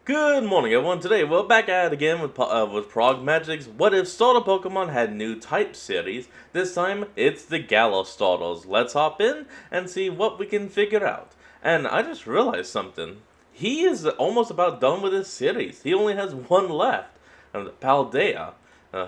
Good morning, everyone. Today we're back at it again with Prog Magic's What If Starter Pokemon Had New Type series. This time it's the Galar starters. Let's hop in and see what we can figure out. And I just realized something. He is almost about done with his series. He only has one left, and Paldea.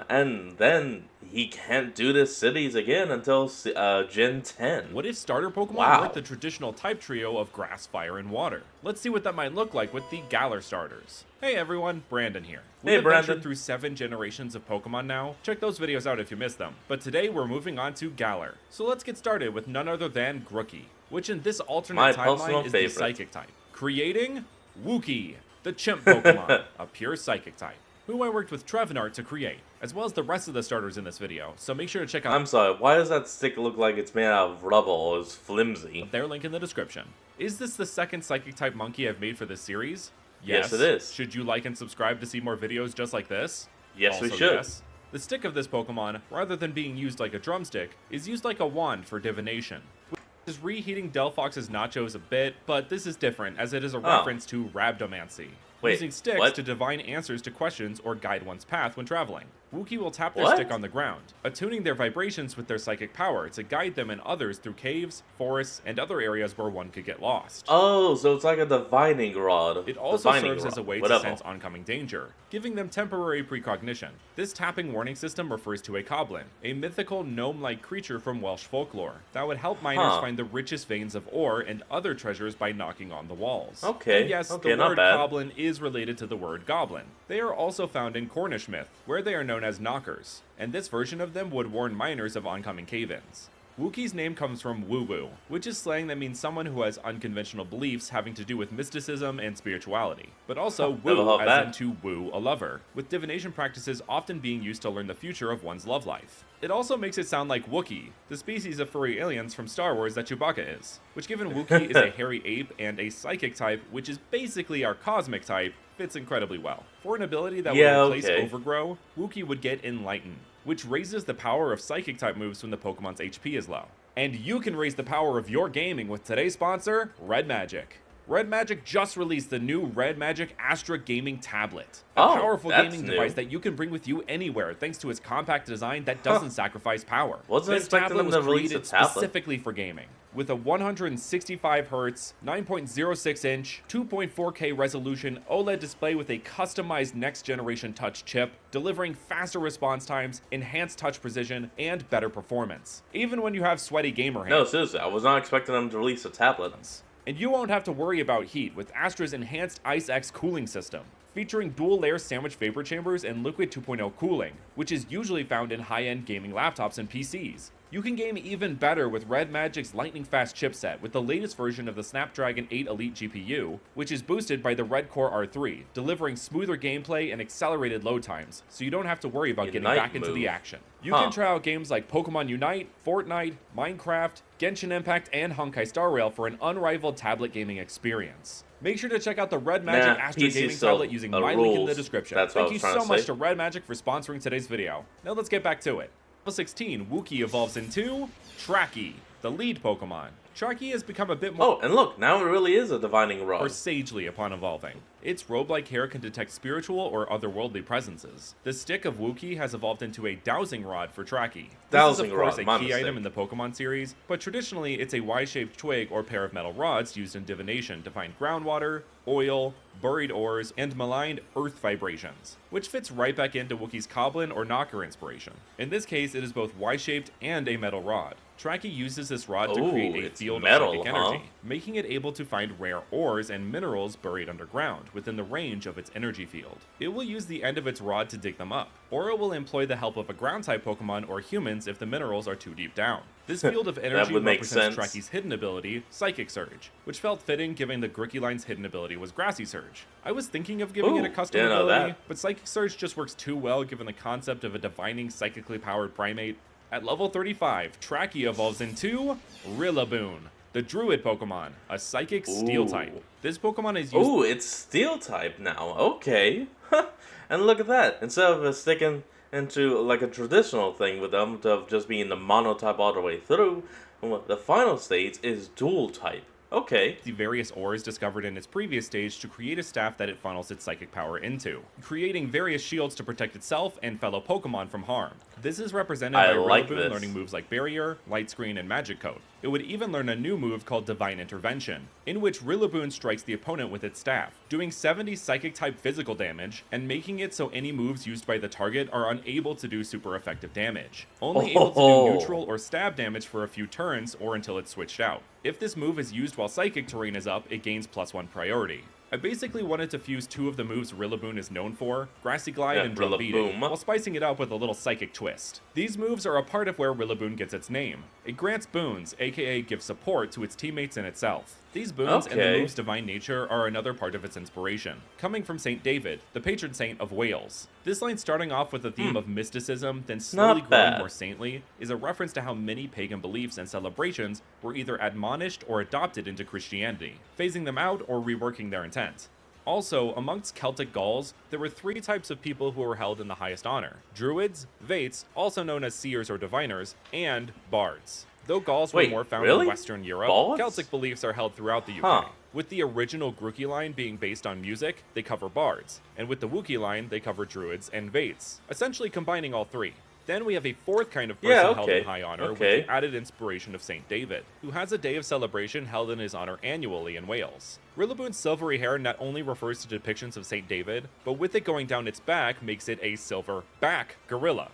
And then he can't do this series again until Gen 10. What if starter Pokemon weren't Wow. the traditional type trio of grass, fire, and water? Let's see what that might look like with the Galar starters. Hey everyone, Brandon here. Hey, We've Brandon. adventured through 7 generations of Pokemon now. Check those videos out if you missed them. But today we're moving on to Galar. So let's get started with none other than Grookey, which in this alternate My personal timeline is favorite. the Psychic type. Creating Wookiee, the chimp Pokemon, a pure Psychic type, who I worked with Trevenart to create, as well as the rest of the starters in this video, so make sure to check out I'm sorry, why does that stick look like it's made out of rubber or is flimsy? their link in the description. Is this the second Psychic type monkey I've made for this series? Yes, it is. Should you like and subscribe to see more videos just like this? Yes, we Also, should. yes. The stick of this Pokemon, rather than being used like a drumstick, is used like a wand for divination. Which is reheating Delphox's nachos a bit, but this is different as it is a reference to Rabdomancy. Wait, Using sticks what? to divine answers to questions or guide one's path when traveling. Wookiee will tap their What? stick on the ground, attuning their vibrations with their psychic power to guide them and others through caves, forests, and other areas where one could get lost. Oh, so it's like a divining rod. It also Divining serves as a rod, way whatever. to sense oncoming danger, giving them temporary precognition. This tapping warning system refers to a Coblin, a mythical gnome-like creature from Welsh folklore that would help miners Huh. find the richest veins of ore and other treasures by knocking on the walls. Okay, And yes, okay, the not word bad. Coblin is related to the word goblin. They are also found in Cornish myth, where they are known as knockers, and this version of them would warn miners of oncoming cave-ins. Wookiee's name comes from woo-woo, which is slang that means someone who has unconventional beliefs having to do with mysticism and spirituality, but also Never woo heard as that. in to woo a lover, with divination practices often being used to learn the future of one's love life. It also makes it sound like Wookiee, the species of furry aliens from Star Wars that Chewbacca is, which given Wookiee is a hairy ape and a psychic type, which is basically our cosmic type, fits incredibly well. For an ability that Yeah, would replace okay. Overgrow, Wookiee would get Enlighten, which raises the power of psychic type moves when the Pokemon's HP is low. And you can raise the power of your gaming with today's sponsor, Red Magic. Red Magic just released the new Red Magic Astra Gaming Tablet, a Oh, powerful that's gaming new. device that you can bring with you anywhere thanks to its compact design that doesn't sacrifice power. Wasn't This expecting tablet them was to release a created tablet. specifically for gaming, with a 165 Hz, 9.06 inch, 2.4K resolution OLED display with a customized next generation touch chip, delivering faster response times, enhanced touch precision, and better performance, even when you have sweaty gamer hands. No, seriously, I was not expecting them to release a tablet. And you won't have to worry about heat with Astra's enhanced Ice X cooling system, featuring dual layer sandwich vapor chambers and liquid 2.0 cooling, which is usually found in high-end gaming laptops and PCs. You can game even better with Red Magic's lightning fast chipset with the latest version of the Snapdragon 8 Elite GPU, which is boosted by the Red Core R3, delivering smoother gameplay and accelerated load times, so you don't have to worry about getting Unite back into the move. action. You Huh. can try out games like Pokemon Unite, Fortnite, Minecraft, Genshin Impact, and Honkai Star Rail for an unrivaled tablet gaming experience. Make sure to check out the Red Magic Nah, Astra PC Gaming still tablet using a my link in the rules. description. That's what I Thank you was trying so to much say. to Red Magic for sponsoring today's video. Now let's get back to it. Level 16, Wookiee evolves into Tracky, the lead Pokemon. Tracky has become a bit more Oh, and look, now it really is a divining rod. sagely upon evolving. Its robe-like hair can detect spiritual or otherworldly presences. The stick of Wookiee has evolved into a dowsing rod for Tracky. This Dowsing is of course rod, a my key mistake. item in the Pokemon series, but traditionally it's a Y-shaped twig or pair of metal rods used in divination to find groundwater, oil, buried ores, and maligned earth vibrations, which fits right back into Wookiee's Coblin or Knocker inspiration. In this case, it is both Y-shaped and a metal rod. Tracky uses this rod to Ooh, create a it's field metal, of psychic huh? energy, making it able to find rare ores and minerals buried underground within the range of its energy field. It will use the end of its rod to dig them up, or it will employ the help of a ground-type Pokemon or humans if the minerals are too deep down. This field of energy would make represents sense. Tracky's hidden ability, Psychic Surge, which felt fitting given the Grookey line's hidden ability was Grassy Surge. I was thinking of giving it a Ooh, custom didn't know ability, that. but Psychic Surge just works too well given the concept of a divining psychically powered primate. At level 35, Tracky evolves into Rillaboom, the Druid Pokemon, a Psychic Steel Ooh. type. This Pokemon is used Ooh, it's steel type now. Okay. And look at that. Instead of sticking into like a traditional thing with them of just being the monotype all the way through, well, the final stage is dual type. Okay. The various ores discovered in its previous stage to create a staff that it funnels its psychic power into, creating various shields to protect itself and fellow Pokemon from harm. This is represented I by like Rillaboom this. learning moves like Barrier, Light Screen, and Magic Coat. It would even learn a new move called Divine Intervention, in which Rillaboom strikes the opponent with its staff, doing 70 Psychic-type physical damage, and making it so any moves used by the target are unable to do super effective damage. Only able to do neutral or stab damage for a few turns or until it's switched out. If this move is used while Psychic terrain is up, it gains +1 priority. I basically wanted to fuse two of the moves Rillaboom is known for, Grassy Glide and Drum Beating, while spicing it up with a little Psychic twist. These moves are a part of where Rillaboom gets its name. It grants boons, aka gives support to its teammates and itself. These boons and the move's divine nature are another part of its inspiration, coming from St. David, the patron saint of Wales. This line starting off with a theme of mysticism, then slowly growing more saintly, is a reference to how many pagan beliefs and celebrations were either admonished or adopted into Christianity, phasing them out or reworking their intent. Also, amongst Celtic Gauls, there were three types of people who were held in the highest honor: Druids, Vates, also known as seers or diviners, and bards. Though Gauls were more found in Western Europe, Celtic beliefs are held throughout the UK. With the original Grookey line being based on music, they cover bards, and with the Wookiee line, they cover druids and Vates, essentially combining all three. Then we have a fourth kind of person held in high honor with the added inspiration of St. David, who has a day of celebration held in his honor annually in Wales. Rillaboom's silvery hair not only refers to depictions of St. David, but with it going down its back makes it a silver back gorilla.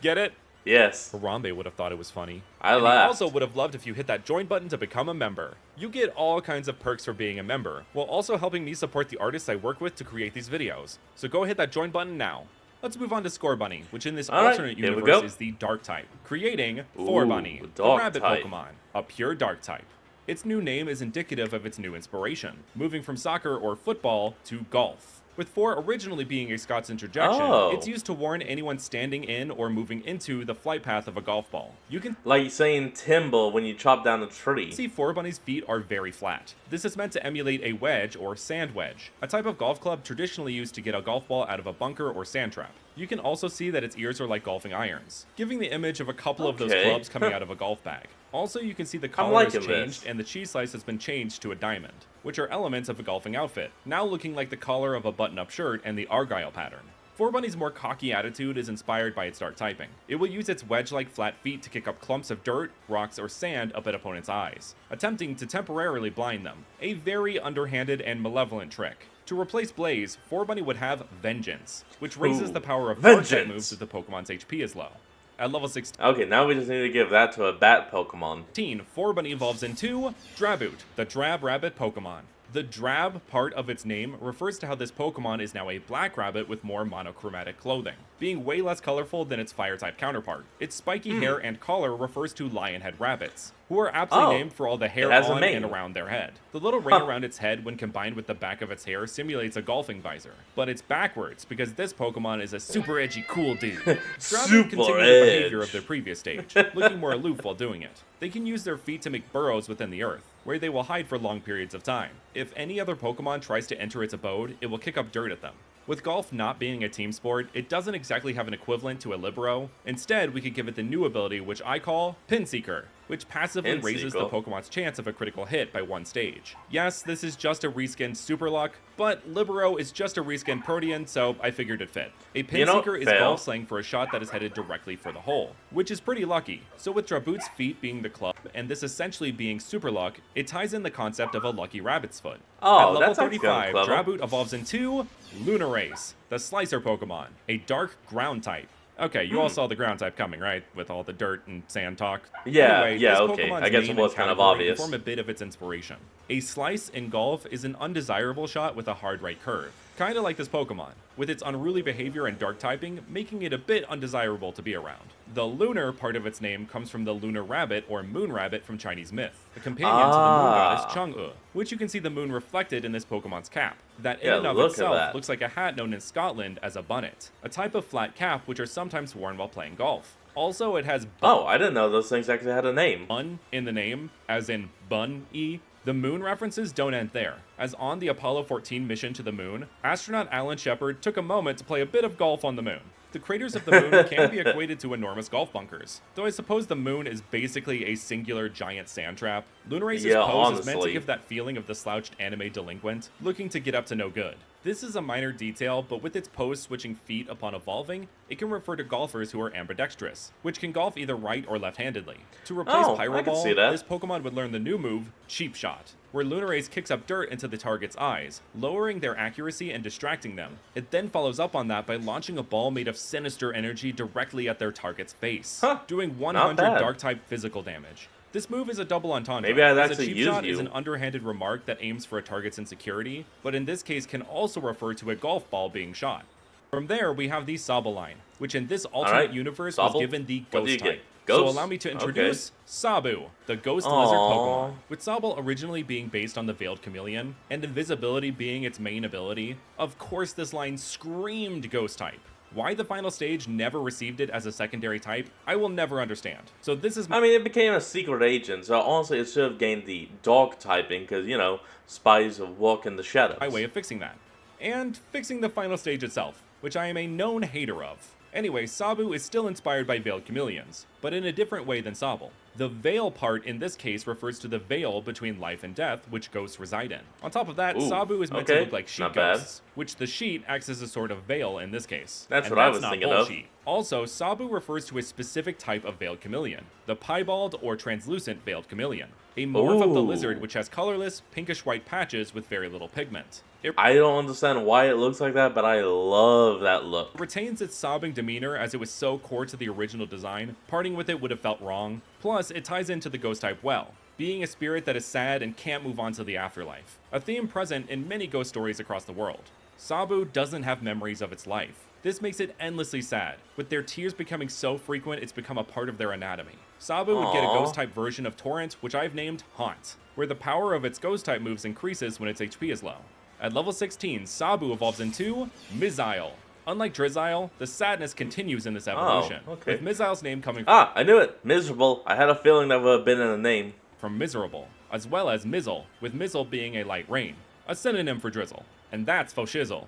Get it? Yes. Harambe would have thought it was funny. I laughed. He also would have loved if you hit that join button to become a member. You get all kinds of perks for being a member, while also helping me support the artists I work with to create these videos. So go hit that join button now. Let's move on to Scorbunny, which in this alternate universe is the Dark type, creating Forbunny, the rabbit Pokemon, a pure Dark type. Its new name is indicative of its new inspiration, moving from soccer or football to golf. With 4 originally being a Scott's interjection, it's used to warn anyone standing in or moving into the flight path of a golf ball. You can like saying Timble when you chop down a tree. See Forbunny's feet are very flat. This is meant to emulate a wedge or sand wedge, a type of golf club traditionally used to get a golf ball out of a bunker or sand trap. You can also see that its ears are like golfing irons, giving the image of a couple of those clubs coming out of a golf bag. Also, you can see the collar has changed and the cheese slice has been changed to a diamond, which are elements of a golfing outfit, now looking like the collar of a button-up shirt and the Argyle pattern. Forbunny's more cocky attitude is inspired by its dark typing. It will use its wedge-like flat feet to kick up clumps of dirt, rocks, or sand up at opponents' eyes, attempting to temporarily blind them. A very underhanded and malevolent trick. To replace Blaze, Forbunny would have Vengeance, which raises the power of dark-type moves if the Pokemon's HP is low. At level 16. Okay, now we just need to give that to a bat Pokemon. Forbunny evolves into Draboot, the Drab Rabbit Pokemon. The drab part of its name refers to how this Pokemon is now a black rabbit with more monochromatic clothing, being way less colorful than its fire-type counterpart. Its spiky hair and collar refers to lionhead rabbits, who are aptly named for all the hair on and around their head. The little ring around its head when combined with the back of its hair simulates a golfing visor, but it's backwards because this Pokemon is a super edgy cool dude. Draboot continue the behavior of their previous stage, looking more aloof while doing it. They can use their feet to make burrows within the earth, where they will hide for long periods of time. If any other Pokemon tries to enter its abode, it will kick up dirt at them. With golf not being a team sport, it doesn't exactly have an equivalent to a Libero. Instead, we could give it the new ability which I call Pinseeker, which passively raises the Pokemon's chance of a critical hit by 1 stage. Yes, this is just a reskinned Super Luck, but Libero is just a reskinned Protean, so I figured it fit. A Pinseeker is golf slang for a shot that is headed directly for the hole, which is pretty lucky. So with Draboot's feet being the club, and this essentially being Super Luck, it ties in the concept of a lucky rabbit's foot. At level 35, Draboot evolves into Lunarace, the Slicer Pokemon, a dark ground type. Okay, you all saw the ground type coming, right? With all the dirt and sand talk. Anyway, okay. I guess it was kind of obvious. Form a bit of its inspiration. A slice in golf is an undesirable shot with a hard right curve. Kinda like this Pokemon, with its unruly behavior and dark typing, making it a bit undesirable to be around. The lunar part of its name comes from the lunar rabbit or moon rabbit from Chinese myth, a companion to the moon goddess Chang'e, which you can see the moon reflected in this Pokemon's cap. That in and of itself looks like a hat known in Scotland as a bunnet, a type of flat cap which are sometimes worn while playing golf. Also, it has I didn't know those things actually had a name. Bun in the name, as in Bun-E. The moon references don't end there, as on the Apollo 14 mission to the moon, astronaut Alan Shepard took a moment to play a bit of golf on the moon. The craters of the moon can be equated to enormous golf bunkers, though I suppose the moon is basically a singular giant sand trap. Lunarace's Yeah, pose is meant to honestly. give that feeling of the slouched anime delinquent, looking to get up to no good. This is a minor detail, but with its pose switching feet upon evolving, it can refer to golfers who are ambidextrous, which can golf either right or left-handedly. To replace Oh, Pyro I can Ball, see that. this Pokemon would learn the new move, Cheap Shot, where Lunarace kicks up dirt into the target's eyes, lowering their accuracy and distracting them. It then follows up on that by launching a ball made of sinister energy directly at their target's face, Huh, doing not 100 bad. Dark-type physical damage. This move is a double entendre, Maybe I'd as a actually cheap use shot is you. an underhanded remark that aims for a target's insecurity, but in this case can also refer to a golf ball being shot. From there, we have the Sobble line, which in this alternate Alright, universe Sobble? was given the What do you Ghost get? type. So Ghost? allow me to Okay. introduce Sabu, the Ghost Aww. Lizard Pokemon. With Sobble originally being based on the Veiled Chameleon, and invisibility being its main ability, of course this line screamed Ghost type. Why the final stage never received it as a secondary type, I will never understand. So this is I mean, it became a secret agent, so honestly, it should have gained the dog typing, because, you know, spies walk in the shadows. my way of fixing that. And fixing the final stage itself, which I am a known hater of. Anyway, Sabu is still inspired by Veiled Chameleons, but in a different way than Sobble. The veil part in this case refers to the veil between life and death, which ghosts reside in. On top of that, Ooh, Sabu is meant to okay, look like sheet not bad. ghosts, which the sheet acts as a sort of veil in this case. That's And what I that's was not thinking of. bullshit. Also, Sabu refers to a specific type of Veiled Chameleon, the piebald or translucent Veiled Chameleon, a morph of the Ooh. lizard which has colorless, pinkish-white patches with very little pigment. It I don't understand why it looks like that, but I love that look. retains its sobbing demeanor as it was so core to the original design, parting with it would have felt wrong. Plus, it ties into the ghost type well, being a spirit that is sad and can't move on to the afterlife, a theme present in many ghost stories across the world. Sabu doesn't have memories of its life. This makes it endlessly sad, with their tears becoming so frequent it's become a part of their anatomy. Sabu would get a Aw. ghost type version of Torrent, which I've named Haunt, where the power of its ghost type moves increases when its HP is low. At level 16, Sabu evolves into Mizile. Unlike Drizzile, the sadness continues in this evolution, okay. with Mizile's name coming Ah, I knew it. Miserable. I had a feeling that would have been in the name. from miserable, as well as Mizzle, with Mizzle being a light rain, a synonym for drizzle, and that's Foshizzle.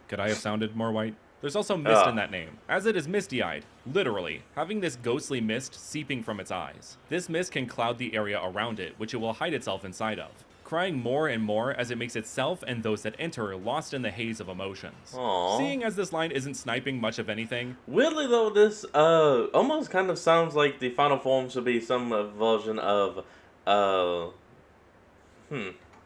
Could I have sounded more white? There's also mist Ah. in that name, as it is misty-eyed, literally, having this ghostly mist seeping from its eyes. This mist can cloud the area around it, which it will hide itself inside of, crying more and more as it makes itself and those that enter lost in the haze of emotions. Aw. Seeing as this line isn't sniping much of anything, Weirdly though, this almost kind of sounds like the final form should be some version of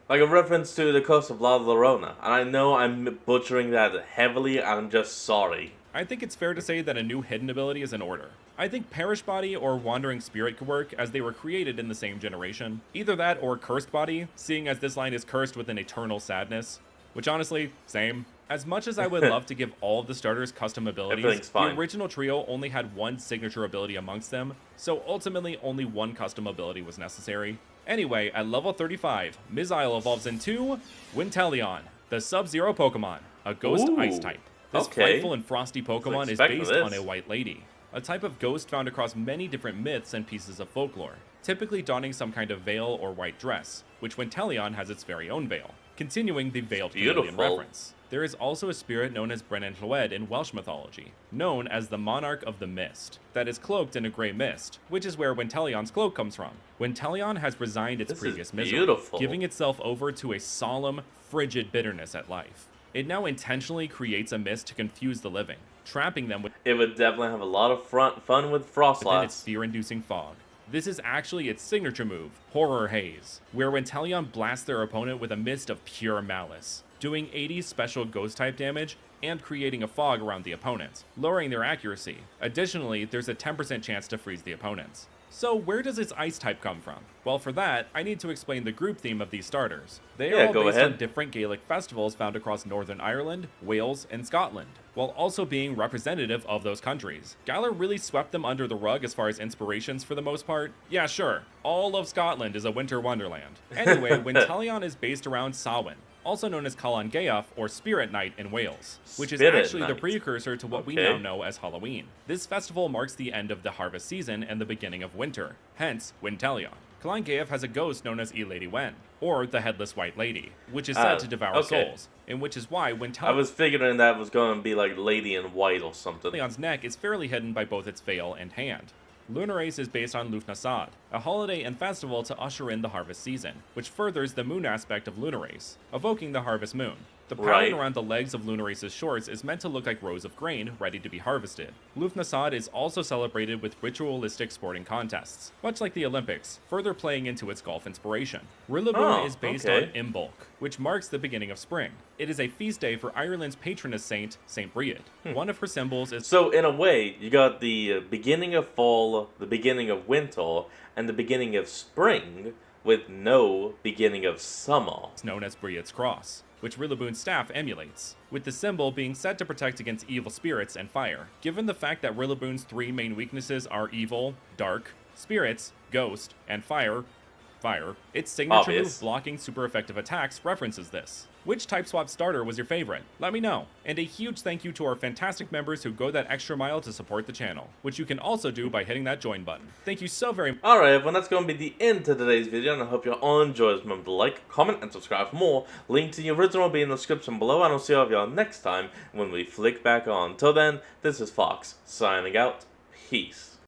like a reference to the Curse of La Llorona. And I know I'm butchering that heavily. I'm just sorry. I think it's fair to say that a new hidden ability is in order. I think Perish Body or Wandering Spirit could work, as they were created in the same generation. Either that or Cursed Body, seeing as this line is cursed with an eternal sadness. Which honestly, same. As much as I would love to give all of the starters custom abilities, Everything's fine. the original trio only had one signature ability amongst them, so ultimately only one custom ability was necessary. Anyway, at level 35, Mizile evolves into Winteleon, the Sub-Zero Pokemon, a ghost Ooh, ice type. This okay. frightful and frosty Pokemon is expect based this. on a white lady, a type of ghost found across many different myths and pieces of folklore, typically donning some kind of veil or white dress, which Winteleon has its very own veil, continuing the Veiled Chameleon Beautiful. reference. There is also a spirit known as Brennan Llwyd in Welsh mythology, known as the Monarch of the Mist, that is cloaked in a grey mist, which is where Winteleon's cloak comes from. Winteleon has resigned its This is previous misery, beautiful. giving itself over to a solemn, frigid bitterness at life. It now intentionally creates a mist to confuse the living, trapping them It would definitely have a lot of fun with Frost within its Lass. fear-inducing fog. This is actually its signature move, Horror Haze, where Winteleon blasts their opponent with a mist of pure malice, doing 80 special ghost-type damage and creating a fog around the opponent, lowering their accuracy. Additionally, there's a 10% chance to freeze the opponents. So where does its ice type come from? Well, for that, I need to explain the group theme of these starters. They are Yeah, all go based ahead. on different Gaelic festivals found across Northern Ireland, Wales, and Scotland, while also being representative of those countries. Galar really swept them under the rug as far as inspirations for the most part. Yeah, sure, all of Scotland is a winter wonderland. Anyway, Winteleon is based around Samhain, also known as Calan Gaeaf or Spirit Night in Wales, which is Spirit actually the Night. precursor to what we Okay. now know as Halloween. This festival marks the end of the harvest season and the beginning of winter, hence Winteleon. Calan Gaeaf has a ghost known as E-Lady Wen, or the Headless White Lady, which is said to devour okay. souls, and which is why I Winteleon's was figuring that was going to be like Lady in White or something. neck is fairly hidden by both its veil and hand. Lunarace is based on Lughnasadh, a holiday and festival to usher in the harvest season, which furthers the moon aspect of Lunarace, evoking the harvest moon. The pattern Right. around the legs of Lunarace's shorts is meant to look like rows of grain ready to be harvested. Lughnasadh is also celebrated with ritualistic sporting contests, much like the Olympics, further playing into its golf inspiration. Rillaboon Oh, is based okay. on Imbolc, which marks the beginning of spring. It is a feast day for Ireland's patroness saint, Saint Briad. One of her symbols is So in a way, you got the beginning of fall, the beginning of winter, and the beginning of spring, with no beginning of summer. known as Briad's Cross, which Rillaboon's staff emulates, with the symbol being said to protect against evil spirits and fire. Given the fact that Rillaboon's three main weaknesses are evil, dark, spirits, ghost, and fire, its signature Obvious. move blocking super effective attacks references this. Which type swap starter was your favorite? Let me know. And a huge thank you to our fantastic members who go that extra mile to support the channel, which you can also do by hitting that join button. Thank you so very much. Alright everyone, that's going to be the end to today's video, and I hope you all enjoyed. Remember to like, comment, and subscribe for more. Link to the original will be in the description below, and I'll see all of y'all next time when we flick back on. Till then, this is Fox, signing out. Peace.